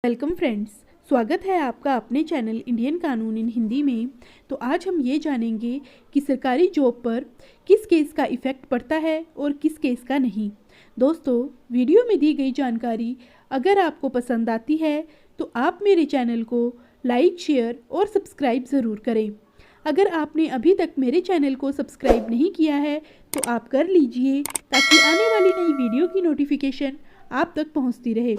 Welcome friends, स्वागत है आपका अपने चैनल इंडियन कानून इन हिंदी में। तो आज हम ये जानेंगे कि सरकारी जॉब पर किस केस का इफ़ेक्ट पड़ता है और किस केस का नहीं। दोस्तों, वीडियो में दी गई जानकारी अगर आपको पसंद आती है तो आप मेरे चैनल को लाइक, शेयर और सब्सक्राइब ज़रूर करें। अगर आपने अभी तक मेरे चैनल को सब्सक्राइब नहीं किया है तो आप कर लीजिए ताकि आने वाली नई वीडियो की नोटिफिकेशन आप तक पहुंचती रहे।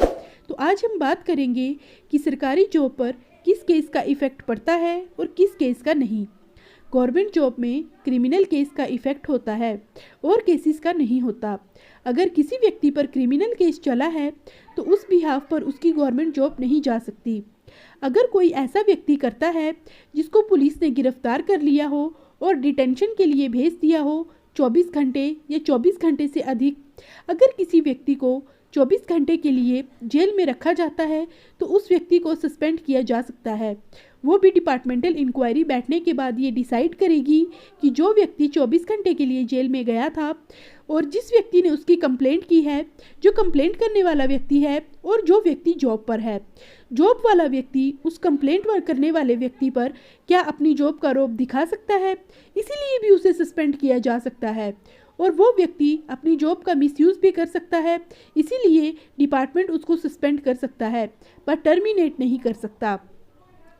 तो आज हम बात करेंगे कि सरकारी जॉब पर किस केस का इफ़ेक्ट पड़ता है और किस केस का नहीं। गवर्नमेंट जॉब में क्रिमिनल केस का इफ़ेक्ट होता है और केसेस का नहीं होता। अगर किसी व्यक्ति पर क्रिमिनल केस चला है तो उस बिहाफ पर उसकी गवर्नमेंट जॉब नहीं जा सकती। अगर कोई ऐसा व्यक्ति करता है जिसको पुलिस ने गिरफ्तार कर लिया हो और डिटेंशन के लिए भेज दिया हो 24 घंटे या 24 घंटे से अधिक, अगर किसी व्यक्ति को 24 घंटे के लिए जेल में रखा जाता है तो उस व्यक्ति को सस्पेंड किया जा सकता है। वो भी डिपार्टमेंटल इंक्वायरी बैठने के बाद ये डिसाइड करेगी कि जो व्यक्ति 24 घंटे के लिए जेल में गया था और जिस व्यक्ति ने उसकी कंप्लेंट की है, जो कंप्लेंट करने वाला व्यक्ति है और जो व्यक्ति जॉब पर है, जॉब वाला व्यक्ति उस कंप्लेंट करने वाले व्यक्ति पर क्या अपनी जॉब का रौब दिखा सकता है, इसीलिए भी उसे सस्पेंड किया जा सकता है। और वो व्यक्ति अपनी जॉब का मिसयूज़ भी कर सकता है, इसीलिए डिपार्टमेंट उसको सस्पेंड कर सकता है पर टर्मिनेट नहीं कर सकता।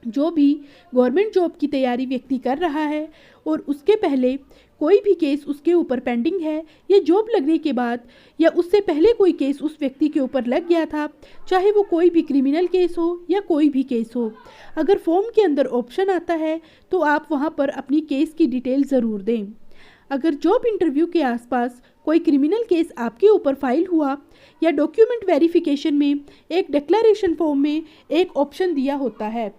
जो भी गवर्नमेंट जॉब की तैयारी व्यक्ति कर रहा है और उसके पहले कोई भी केस उसके ऊपर पेंडिंग है या जॉब लगने के बाद या उससे पहले कोई केस उस व्यक्ति के ऊपर लग गया था, चाहे वो कोई भी क्रिमिनल केस हो या कोई भी केस हो, अगर फॉर्म के अंदर ऑप्शन आता है तो आप वहाँ पर अपनी केस की डिटेल ज़रूर दें। अगर जॉब इंटरव्यू के आसपास कोई क्रिमिनल केस आपके ऊपर फाइल हुआ या डॉक्यूमेंट वेरिफिकेशन में एक डिक्लेरेशन फॉर्म में एक ऑप्शन दिया होता है,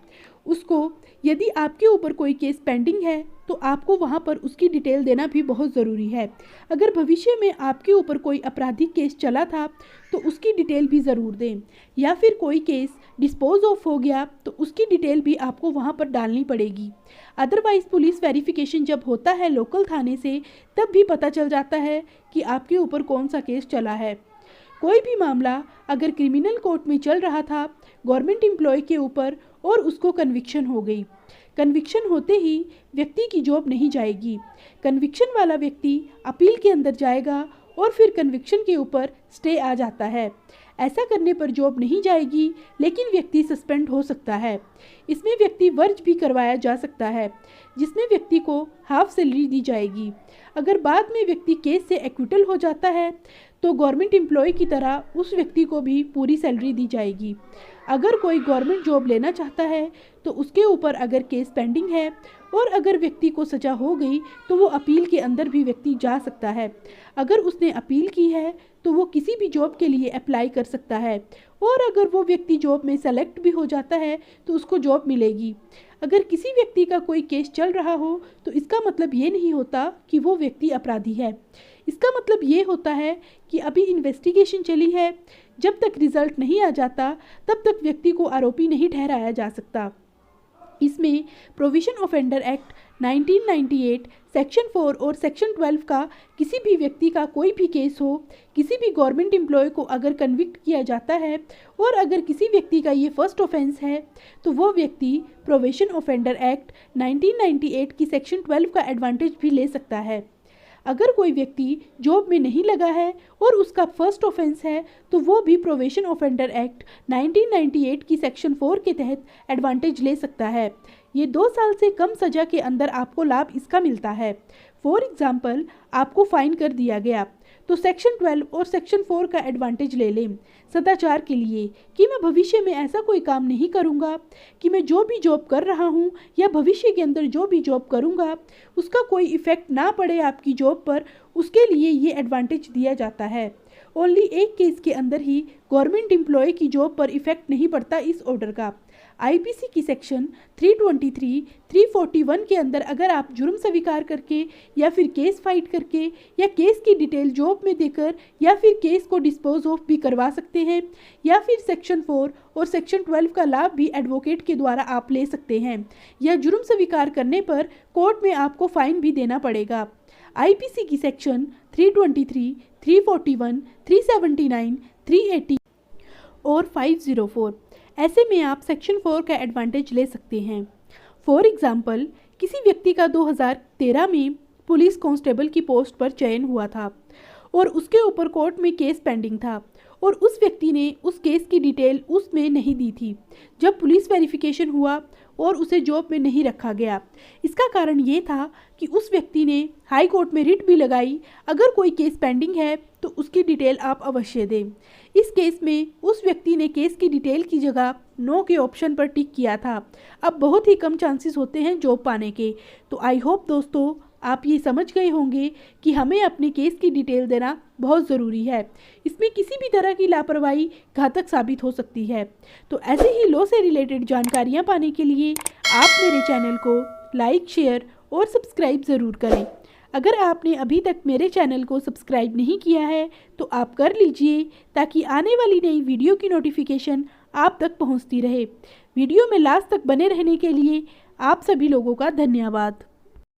उसको यदि आपके ऊपर कोई केस पेंडिंग है तो आपको वहाँ पर उसकी डिटेल देना भी बहुत ज़रूरी है। अगर भविष्य में आपके ऊपर कोई आपराधिक केस चला था तो उसकी डिटेल भी ज़रूर दें, या फिर कोई केस डिस्पोज ऑफ हो गया तो उसकी डिटेल भी आपको वहाँ पर डालनी पड़ेगी। अदरवाइज़ पुलिस वेरिफिकेशन जब होता है लोकल थाने से, तब भी पता चल जाता है कि आपके ऊपर कौन सा केस चला है। कोई भी मामला अगर क्रिमिनल कोर्ट में चल रहा था गवर्नमेंट एम्प्लॉय के ऊपर और उसको कन्विक्शन हो गई, कन्विक्शन होते ही व्यक्ति की जॉब नहीं जाएगी। कन्विक्शन वाला व्यक्ति अपील के अंदर जाएगा और फिर कन्विक्शन के ऊपर स्टे आ जाता है। ऐसा करने पर जॉब नहीं जाएगी लेकिन व्यक्ति सस्पेंड हो सकता है। इसमें व्यक्ति वर्ज भी करवाया जा सकता है जिसमें व्यक्ति को हाफ सैलरी दी जाएगी। अगर बाद में व्यक्ति केस से एक्विटल हो जाता है तो गवर्नमेंट एम्प्लॉय की तरह उस व्यक्ति को भी पूरी सैलरी दी जाएगी। अगर कोई गवर्नमेंट जॉब लेना चाहता है तो उसके ऊपर अगर केस पेंडिंग है और अगर व्यक्ति को सज़ा हो गई तो वो अपील के अंदर भी व्यक्ति जा सकता है। अगर उसने अपील की है तो वो किसी भी जॉब के लिए अप्लाई कर सकता है और अगर वो व्यक्ति जॉब में सेलेक्ट भी हो जाता है तो उसको जॉब मिलेगी। अगर किसी व्यक्ति का कोई केस चल रहा हो तो इसका मतलब ये नहीं होता कि वो व्यक्ति अपराधी है। इसका मतलब ये होता है कि अभी इन्वेस्टिगेशन चली है, जब तक रिजल्ट नहीं आ जाता तब तक व्यक्ति को आरोपी नहीं ठहराया जा सकता। इसमें प्रोविजन ऑफेंडर एक्ट 1998 सेक्शन 4 और सेक्शन 12 का किसी भी व्यक्ति का कोई भी केस हो, किसी भी गवर्नमेंट एम्प्लॉय को अगर कन्विक्ट किया जाता है और अगर किसी व्यक्ति का ये फर्स्ट ऑफेंस है तो वो व्यक्ति प्रोविजन ऑफेंडर एक्ट 1998 की सेक्शन 12 का एडवांटेज भी ले सकता है। अगर कोई व्यक्ति जॉब में नहीं लगा है और उसका फर्स्ट ऑफेंस है तो वो भी प्रोविजन ऑफेंडर एक्ट 1998 की सेक्शन 4 के तहत एडवांटेज ले सकता है। ये 2 साल से कम सज़ा के अंदर आपको लाभ इसका मिलता है। फॉर एग्ज़ाम्पल, आपको फाइन कर दिया गया तो सेक्शन 12 और सेक्शन 4 का एडवांटेज ले लें सदाचार के लिए कि मैं भविष्य में ऐसा कोई काम नहीं करूंगा, कि मैं जो भी जॉब कर रहा हूं या भविष्य के अंदर जो भी जॉब करूंगा उसका कोई इफ़ेक्ट ना पड़े आपकी जॉब पर, उसके लिए ये एडवांटेज दिया जाता है। ओनली एक केस के अंदर ही गवर्नमेंट एम्प्लॉय की जॉब पर इफ़ेक्ट नहीं पड़ता इस ऑर्डर का। आईपीसी की सेक्शन 323, 341 के अंदर अगर आप जुर्म स्वीकार करके या फिर केस फाइट करके या केस की डिटेल जॉब में देकर या फिर केस को डिस्पोज ऑफ भी करवा सकते हैं, या फिर सेक्शन 4 और सेक्शन 12 का लाभ भी एडवोकेट के द्वारा आप ले सकते हैं, या जुर्म स्वीकार करने पर कोर्ट में आपको फाइन भी देना पड़ेगा। आईपीसी की सेक्शन 323, 341, 379, 380 और 504 ऐसे में आप सेक्शन 4 का एडवांटेज ले सकते हैं। फॉर एग्जाम्पल, किसी व्यक्ति का 2013 में पुलिस कांस्टेबल की पोस्ट पर चयन हुआ था और उसके ऊपर कोर्ट में केस पेंडिंग था और उस व्यक्ति ने उस केस की डिटेल उसमें नहीं दी थी जब पुलिस वेरिफिकेशन हुआ और उसे जॉब में नहीं रखा गया। इसका कारण ये था कि उस व्यक्ति ने हाई कोर्ट में रिट भी लगाई, अगर कोई केस पेंडिंग है तो उसकी डिटेल आप अवश्य दें। इस केस में उस व्यक्ति ने केस की डिटेल की जगह नो के ऑप्शन पर टिक किया था। अब बहुत ही कम चांसेस होते हैं जॉब पाने के। तो आई होप दोस्तों आप ये समझ गए होंगे कि हमें अपने केस की डिटेल देना बहुत ज़रूरी है। इसमें किसी भी तरह की लापरवाही घातक साबित हो सकती है। तो ऐसे ही लॉ से रिलेटेड जानकारियाँ पाने के लिए आप मेरे चैनल को लाइक, शेयर और सब्सक्राइब ज़रूर करें। अगर आपने अभी तक मेरे चैनल को सब्सक्राइब नहीं किया है तो आप कर लीजिए, ताकि आने वाली नई वीडियो की नोटिफिकेशन आप तक पहुंचती रहे। वीडियो में लास्ट तक बने रहने के लिए आप सभी लोगों का धन्यवाद।